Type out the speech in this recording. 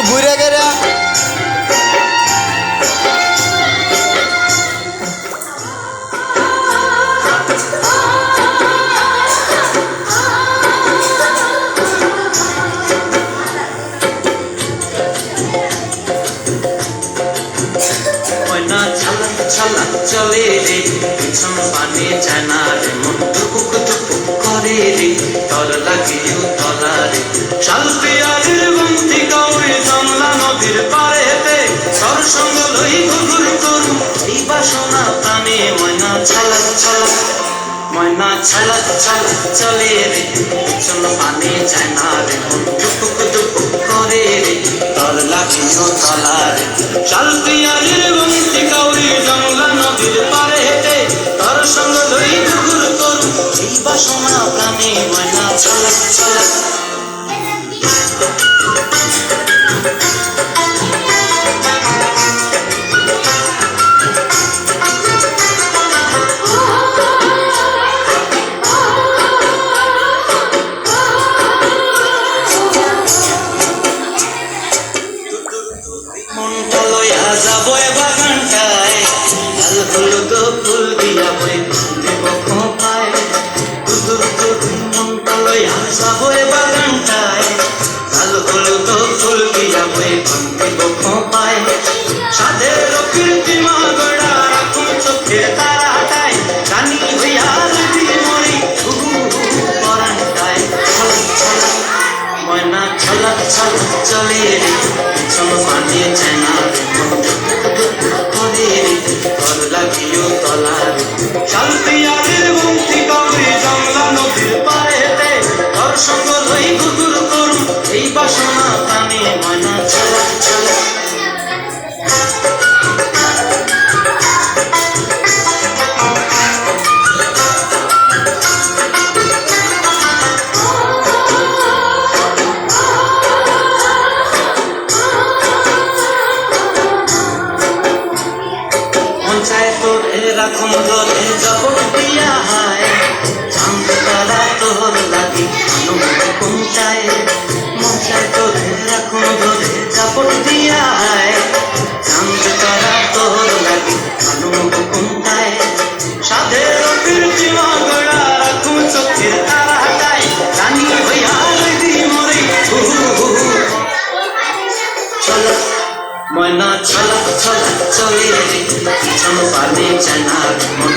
ঘুরে গেরা চলে রে পিছন পানে যায় না রে মন টুকুক টুকুক করে রে তর লাগে তলা রে শালপিয়ারের বন্তি কাউরে জমলা নদীর পাড়েতে তর সঙ্গ লই ঘুঘুর করু এই বাসনা প্রাণে ময়না ছালাক ছালাক ময়না ছালাক ছালাক চলে রে পিছন পানে যায় না রে মন টুকুক টুকুক করে রে তর লাগে তলা রে শালপিয়ারের বন্তি কাউরে জমলা নদীর পারে হেঁটে তার সঙ্গ লই ঘুঘুর করু এই বাসনা প্রাণে ময়না ছালাক ছালাক মনটা লইয়া যাবো বাগানটায় লাল হলুদ ফুল দিয়া বই দেব খোপায় দুদুর দুদুর মনটা লইয়া যাবো বাগানটায় লাল হলুদ ফুল দিয়া বই দেব খোপায় সাধের কীর্তিমা গড়া রাখুন চোখে তারাটায় রানী হইয়া যদি মরি পরানটায় ছলক ছলক ময়না ছলক ছলক চলে রে পিছন পানে যায় না রে করে রে তর লাগিও তলা রে শালপিয়ারের বন্তি কাউরে জমলা নদীর পাড়েতে তর সঙ্গ লই ঘুঘুর করু এই বাসনা প্রাণে ময়না ছলক ছলক রাখুন ধরে জপট দিয়া হায় চাঁদ তারা তোর লাগে কোনটায় মশায় তোরে রাখুন ধরে জপট দিয়া হায় চাঁদ তারা তোর লাগে কোনটায় সাধের কীর্তিমা গড়া রাখুন চোখের তারাটায় রানী হইয়া যদি মরে চলো ময়না ছলক ছলক চলে রে পিছন পানে যায় না মন